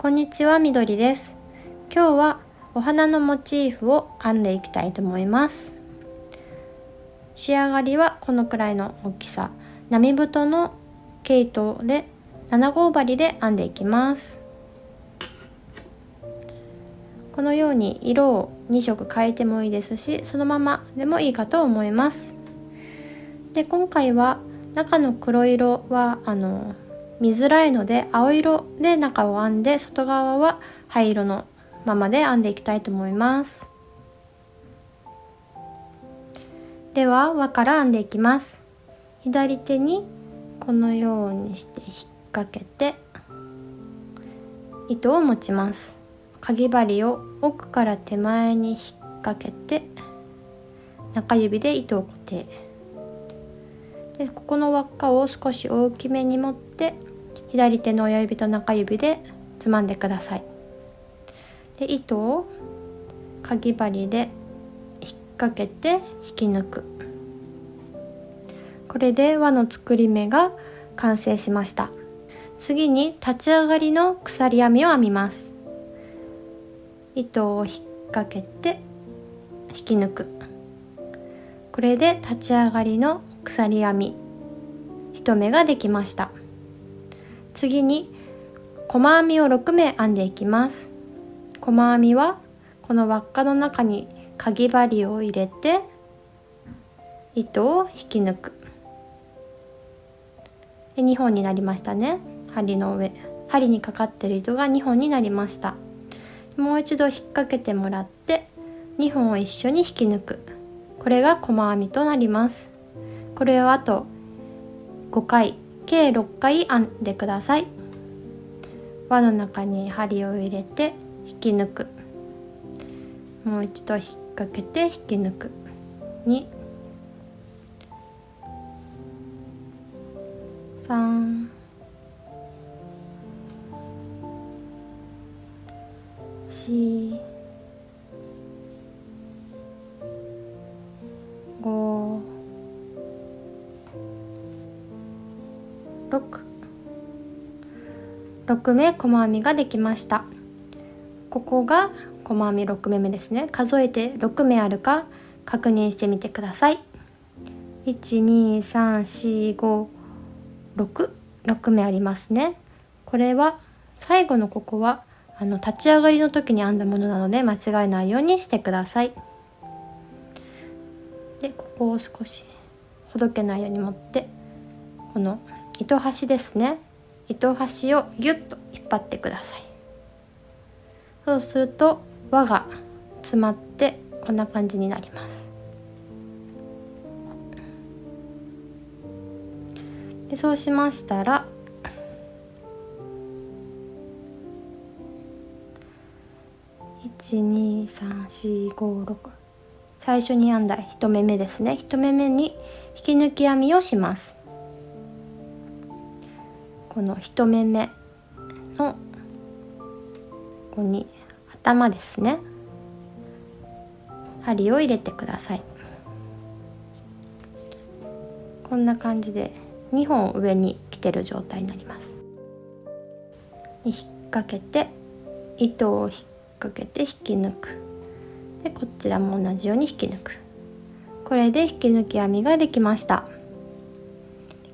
こんにちは、みどりです。今日はお花のモチーフを編んでいきたいと思います。仕上がりはこのくらいの大きさ、並太の毛糸で7号針で編んでいきます。このように色を2色変えてもいいですし、そのままでもいいかと思います。で、今回は中の黒色は見づらいので、青色で中を編んで、外側は灰色のままで編んでいきたいと思います。では輪から編んでいきます。左手にこのようにして引っ掛けて糸を持ちます。かぎ針を奥から手前に引っ掛けて、中指で糸を固定で、ここの輪っかを少し大きめに持って左手の親指と中指でつまんでください。で、糸をかぎ針で引っ掛けて引き抜く。これで輪の作り目が完成しました。次に立ち上がりの鎖編みを編みます。糸を引っ掛けて引き抜く。これで立ち上がりの鎖編み1目ができました。次に細編みを6目編んでいきます。細編みはこの輪っかの中にかぎ針を入れて糸を引き抜く。で、2本になりましたね。針の上、針にかかっている糸が2本になりました。もう一度引っ掛けてもらって2本を一緒に引き抜く。これが細編みとなります。これをあと5回、計6回編んでください。輪の中に針を入れて引き抜く。もう一度引っ掛けて引き抜く。2、3、4、5、6目細編みができました。ここが細編み6目目ですね。数えて6目あるか確認してみてください。1、2、3、4、5、6目ありますね。これは最後のここは立ち上がりの時に編んだものなので間違えないようにしてください。で、ここを少しほどけないように持って、この糸端ですね、糸端をギュッと引っ張ってください。そうすると輪が詰まってこんな感じになります。で、そうしましたら12345最初に編んだ1目目ですね。1目目に引き抜き編みをします。この1目目のここに頭ですね、針を入れてください。こんな感じで2本上に来てる状態になります。引っ掛けて糸を引っ掛けて引き抜く。で、こちらも同じように引き抜く。これで引き抜き編みができました。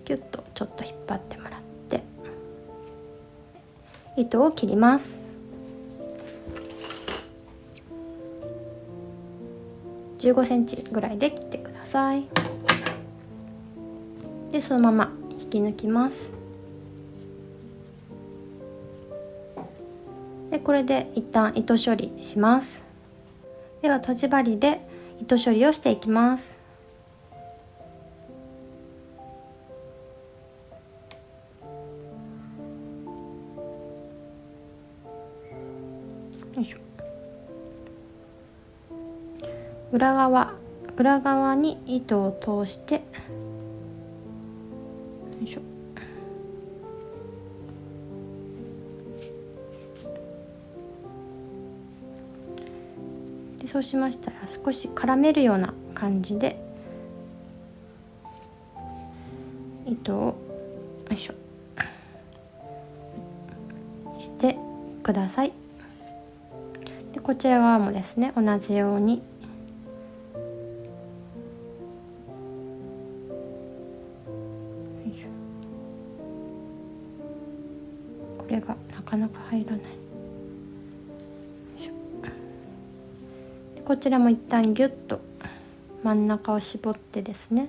キュッとちょっと引っ張ってもらって糸を切ります。15センチぐらいで切ってください。で、そのまま引き抜きます。で、これで一旦糸処理します。では、とじ針で糸処理をしていきます。よいしょ。裏側に糸を通して、よいしょ。で、そうしましたら少し絡めるような感じで糸をよいしょ入れてください。でこちら側もですね、同じようにこれがなかなか入らない。でこちらも一旦ギュッと真ん中を絞ってですね、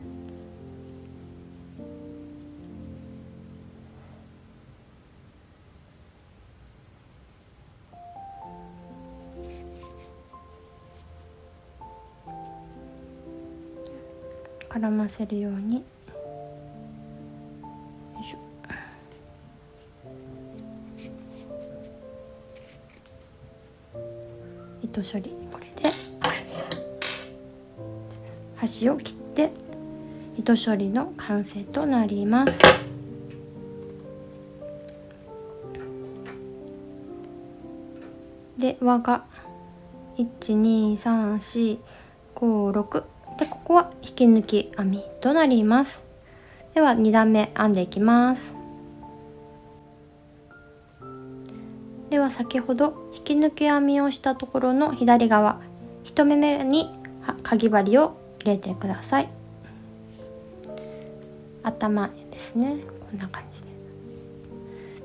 絡ませるように、よいしょ。糸処理、これで端を切って糸処理の完成となります。で輪が12345で、ここは引き抜き編みとなります。では2段目編んでいきます。では先ほど引き抜き編みをしたところの左側1目めにかぎ針を入れてください。頭ですね、こんな感じ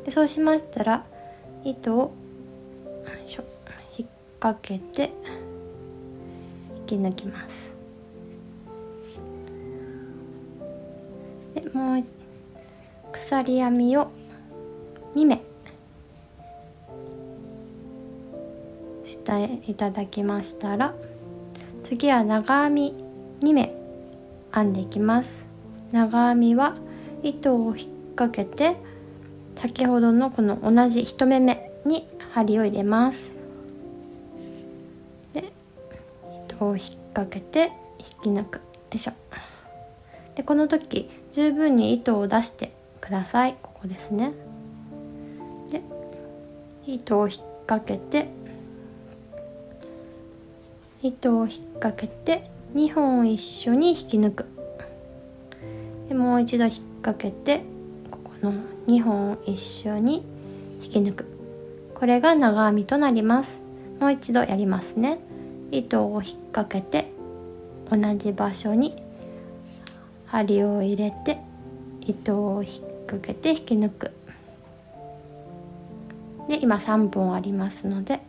で。そうしましたら糸を引っ掛けて引き抜きます。でもう鎖編みを2目していただきましたら、次は長編み2目編んでいきます。長編みは糸を引っ掛けて先ほどのこの同じ1目目に針を入れます。で糸を引っ掛けて引き抜く、よいしょ。でこの時十分に糸を出してください。ここですね。で糸を引っ掛けて2本一緒に引き抜く。でもう一度引っ掛けてここの2本一緒に引き抜く。これが長編みとなります。もう一度やりますね。糸を引っ掛けて同じ場所に針を入れて糸を引っ掛けて引き抜く。で今3本ありますので、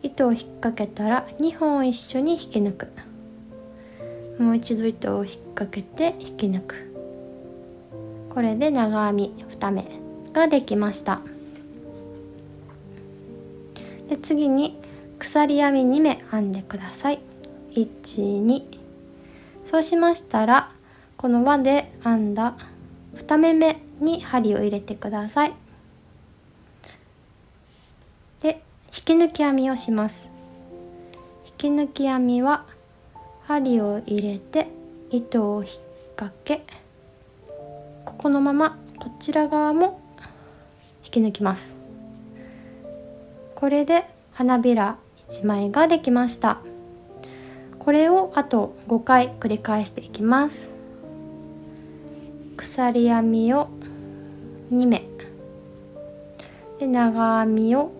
糸を引っ掛けたら2本一緒に引き抜く。もう一度糸を引っ掛けて引き抜く。これで長編み2目ができました。で次に鎖編み2目編んでください。1、2。そうしましたらこの輪で編んだ2目目に針を入れてください。で引き抜き編みをします。引き抜き編みは針を入れて糸を引っ掛け、ここのままこちら側も引き抜きます。これで花びら1枚ができました。これをあと5回繰り返していきます。鎖編みを2目で長編みを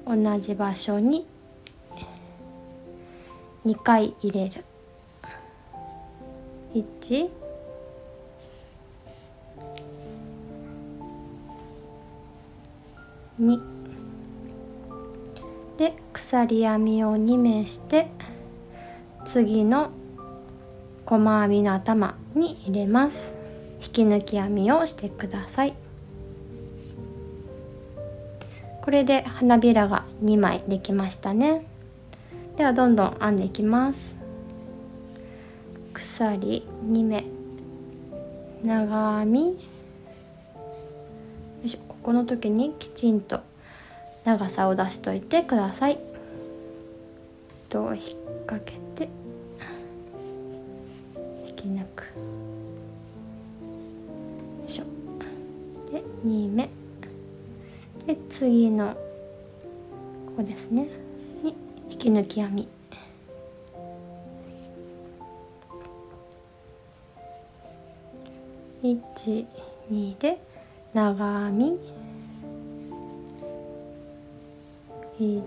同じ場所に2回入れる。1、2で鎖編みを2目して次の細編みの頭に入れます。引き抜き編みをしてください。これで花びらが2枚できましたね。ではどんどん編んでいきます。鎖2目長編み、よいしょ。ここの時にきちんと長さを出しといてください。糸を引っ掛けて引き抜く、よいしょ。で2目で次のここですねに引き抜き編み、1、2で長編み1、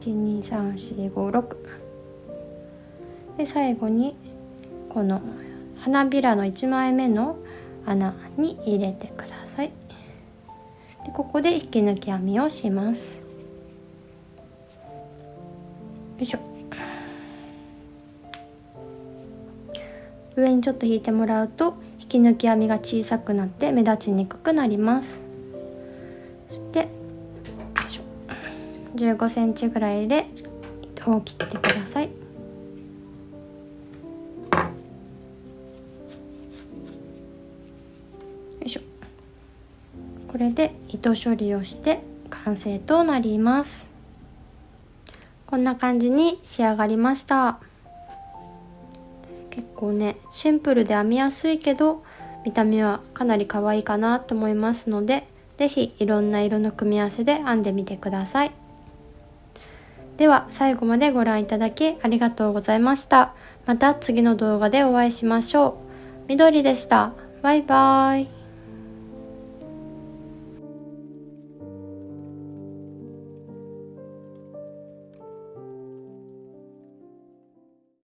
2、3、4、5、6で、最後にこの花びらの1枚目の穴に入れてください。でここで引き抜き編みをします。よいしょ。上にちょっと引いてもらうと引き抜き編みが小さくなって目立ちにくくなります。そして15センチぐらいで糸を切ってください。よいしょ。これで糸処理をして完成となります。こんな感じに仕上がりました。結構ねシンプルで編みやすいけど見た目はかなり可愛いかなと思いますので、是非いろんな色の組み合わせで編んでみてください。では最後までご覧いただきありがとうございました。また次の動画でお会いしましょう。みどりでした。バイバイ。